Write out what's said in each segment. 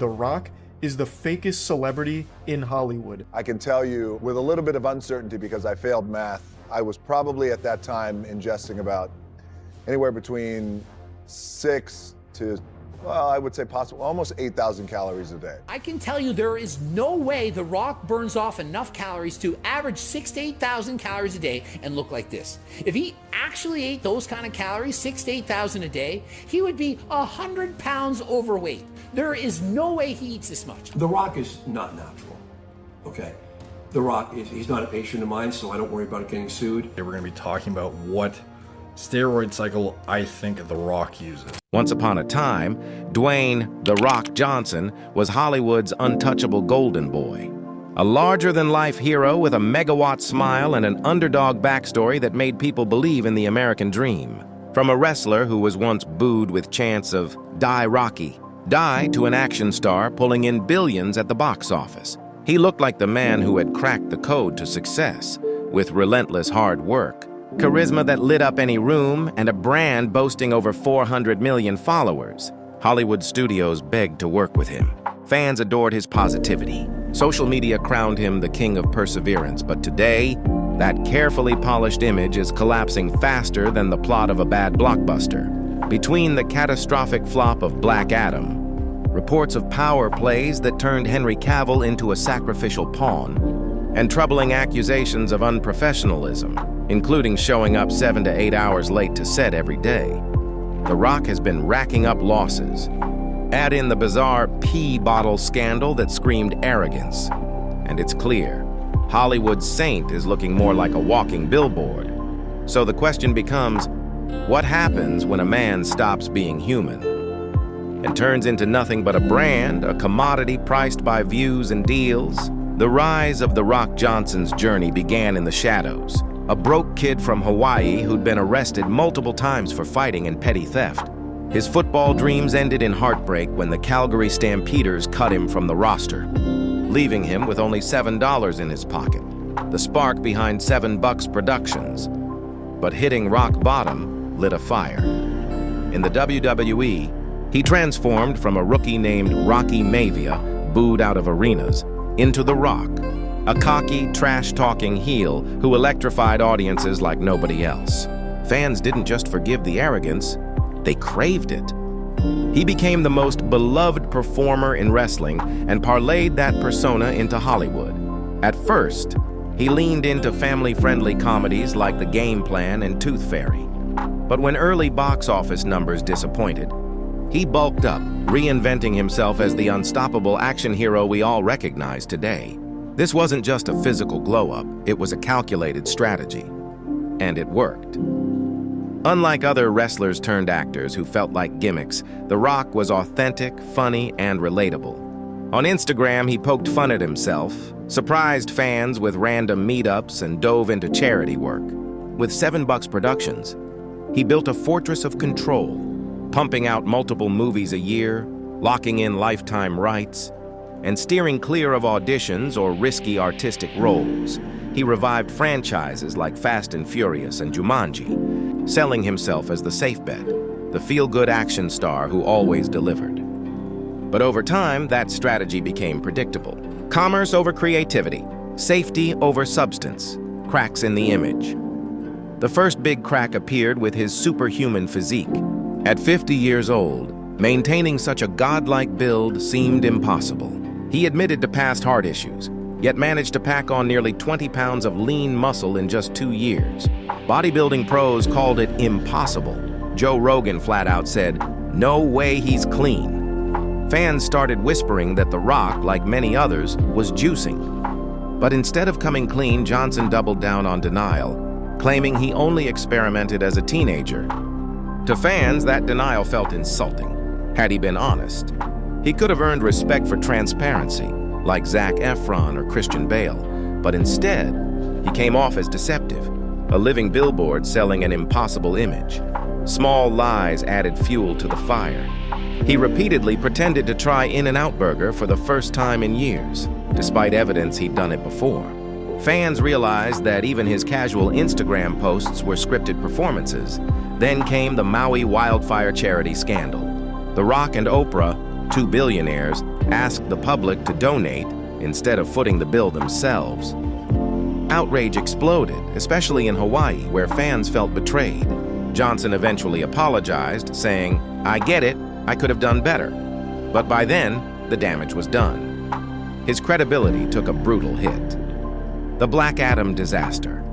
The Rock is the fakest celebrity in Hollywood. I can tell you with a little bit of uncertainty because I failed math, I was probably at that time ingesting about anywhere between 6 to, well, I would say possible, almost 8,000 calories a day. I can tell you there is no way The Rock burns off enough calories to average 6,000 to 8,000 calories a day and look like this. If he actually ate those kind of calories, 6,000 to 8,000 a day, he would be 100 pounds overweight. There is no way he eats this much. The Rock is not natural, okay? The Rock he's not a patient of mine, so I don't worry about getting sued. We're going to be talking about what steroid cycle I think The Rock uses. Once upon a time, Dwayne "The Rock" Johnson was Hollywood's untouchable golden boy. A larger-than-life hero with a megawatt smile and an underdog backstory that made people believe in the American dream. From a wrestler who was once booed with chants of "Die Rocky," die to an action star pulling in billions at the box office. He looked like the man who had cracked the code to success with relentless hard work, charisma that lit up any room, and a brand boasting over 400 million followers. Hollywood studios begged to work with him. Fans adored his positivity. Social media crowned him the king of perseverance, but today, that carefully polished image is collapsing faster than the plot of a bad blockbuster. Between the catastrophic flop of Black Adam, reports of power plays that turned Henry Cavill into a sacrificial pawn, and troubling accusations of unprofessionalism, including showing up 7 to 8 hours late to set every day, The Rock has been racking up losses. Add in the bizarre pee bottle scandal that screamed arrogance, and it's clear Hollywood's saint is looking more like a walking billboard. So the question becomes, what happens when a man stops being human and turns into nothing but a brand, a commodity priced by views and deals? The rise of The Rock Johnson's journey began in the shadows. A broke kid from Hawaii who'd been arrested multiple times for fighting and petty theft. His football dreams ended in heartbreak when the Calgary Stampeders cut him from the roster, leaving him with only $7 in his pocket, the spark behind $7 Productions. But hitting rock bottom lit a fire. In the WWE, he transformed from a rookie named Rocky Maivia, booed out of arenas, into The Rock, a cocky, trash-talking heel who electrified audiences like nobody else. Fans didn't just forgive the arrogance, they craved it. He became the most beloved performer in wrestling and parlayed that persona into Hollywood. At first, he leaned into family-friendly comedies like The Game Plan and Tooth Fairy. But when early box office numbers disappointed, he bulked up, reinventing himself as the unstoppable action hero we all recognize today. This wasn't just a physical glow-up, it was a calculated strategy. And it worked. Unlike other wrestlers turned actors who felt like gimmicks, The Rock was authentic, funny, and relatable. On Instagram, he poked fun at himself, surprised fans with random meetups, and dove into charity work. With $7 Productions, he built a fortress of control, pumping out multiple movies a year, locking in lifetime rights, and steering clear of auditions or risky artistic roles. He revived franchises like Fast and Furious and Jumanji, selling himself as the safe bet, the feel-good action star who always delivered. But over time, that strategy became predictable. Commerce over creativity, safety over substance, cracks in the image. The first big crack appeared with his superhuman physique. At 50 years old, maintaining such a godlike build seemed impossible. He admitted to past heart issues, yet managed to pack on nearly 20 pounds of lean muscle in just 2 years. Bodybuilding pros called it impossible. Joe Rogan flat out said, "No way he's clean." Fans started whispering that The Rock, like many others, was juicing. But instead of coming clean, Johnson doubled down on denial, claiming he only experimented as a teenager. To fans, that denial felt insulting. Had he been honest, he could have earned respect for transparency, like Zac Efron or Christian Bale. But instead, he came off as deceptive, a living billboard selling an impossible image. Small lies added fuel to the fire. He repeatedly pretended to try In-N-Out Burger for the first time in years, despite evidence he'd done it before. Fans realized that even his casual Instagram posts were scripted performances. Then came the Maui wildfire charity scandal. The Rock and Oprah, two billionaires, asked the public to donate instead of footing the bill themselves. Outrage exploded, especially in Hawaii, where fans felt betrayed. Johnson eventually apologized, saying, "I get it, I could have done better." But by then, the damage was done. His credibility took a brutal hit. The Black Adam disaster.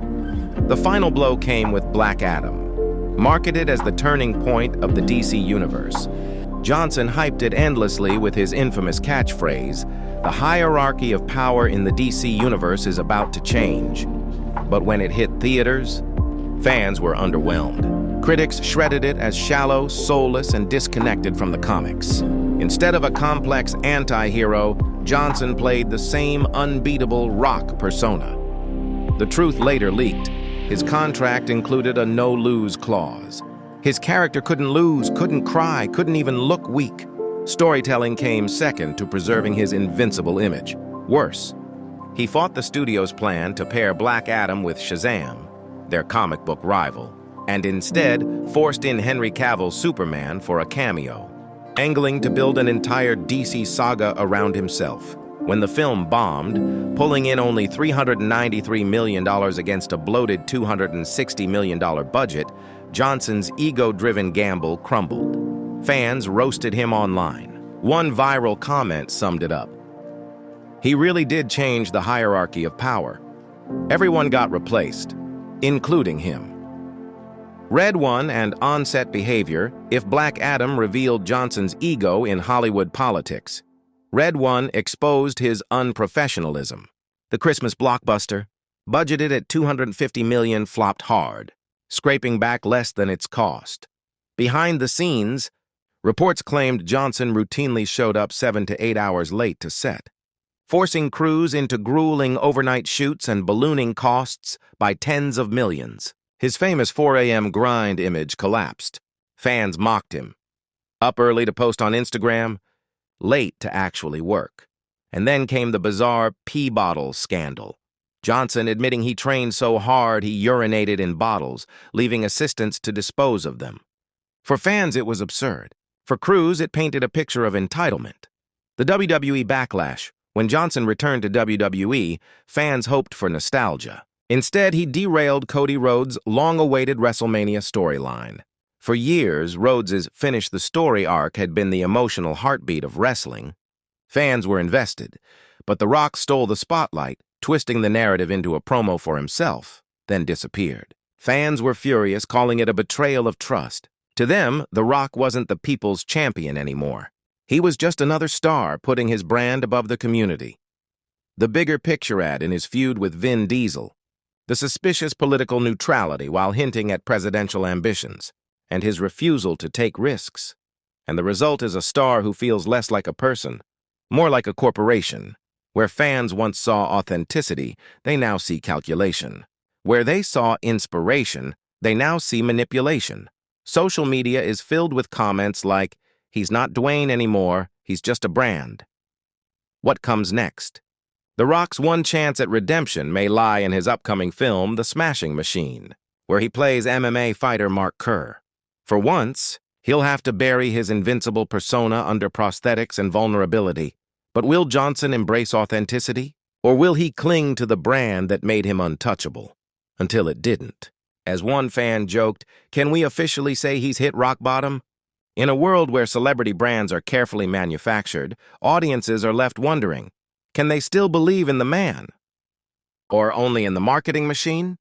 The final blow came with Black Adam. Marketed as the turning point of the DC universe, Johnson hyped it endlessly with his infamous catchphrase, "The hierarchy of power in the DC universe is about to change." But when it hit theaters, fans were underwhelmed. Critics shredded it as shallow, soulless, and disconnected from the comics. Instead of a complex anti-hero, Johnson played the same unbeatable rock persona. The truth later leaked. His contract included a no-lose clause. His character couldn't lose, couldn't cry, couldn't even look weak. Storytelling came second to preserving his invincible image. Worse, he fought the studio's plan to pair Black Adam with Shazam, their comic book rival, and instead forced in Henry Cavill's Superman for a cameo, angling to build an entire DC saga around himself. When the film bombed, pulling in only $393 million against a bloated $260 million budget, Johnson's ego-driven gamble crumbled. Fans roasted him online. One viral comment summed it up. He really did change the hierarchy of power. Everyone got replaced, including him. Red One and on-set behavior if Black Adam revealed Johnson's ego in Hollywood politics. Red One exposed his unprofessionalism. The Christmas blockbuster, budgeted at $250 million, flopped hard, scraping back less than its cost. Behind the scenes, reports claimed Johnson routinely showed up 7 to 8 hours late to set, forcing crews into grueling overnight shoots and ballooning costs by tens of millions. His famous 4 a.m. grind image collapsed. Fans mocked him. Up early to post on Instagram, late to actually work. And then came the bizarre pee bottle scandal. Johnson admitting he trained so hard he urinated in bottles, leaving assistants to dispose of them. For fans, it was absurd. For crews, it painted a picture of entitlement. The WWE backlash. When Johnson returned to WWE, fans hoped for nostalgia. Instead, he derailed Cody Rhodes' long-awaited WrestleMania storyline. For years, Rhodes' Finish the Story arc had been the emotional heartbeat of wrestling. Fans were invested, but The Rock stole the spotlight, twisting the narrative into a promo for himself, then disappeared. Fans were furious, calling it a betrayal of trust. To them, The Rock wasn't the people's champion anymore. He was just another star putting his brand above the community. The bigger picture ad in his feud with Vin Diesel, the suspicious political neutrality while hinting at presidential ambitions, and his refusal to take risks. And the result is a star who feels less like a person, more like a corporation. Where fans once saw authenticity, they now see calculation. Where they saw inspiration, they now see manipulation. Social media is filled with comments like, "He's not Dwayne anymore, he's just a brand." What comes next? The Rock's one chance at redemption may lie in his upcoming film, The Smashing Machine, where he plays MMA fighter Mark Kerr. For once, he'll have to bury his invincible persona under prosthetics and vulnerability. But will Johnson embrace authenticity? Or will he cling to the brand that made him untouchable? Until it didn't. As one fan joked, can we officially say he's hit rock bottom? In a world where celebrity brands are carefully manufactured, audiences are left wondering, can they still believe in the man? Or only in the marketing machine?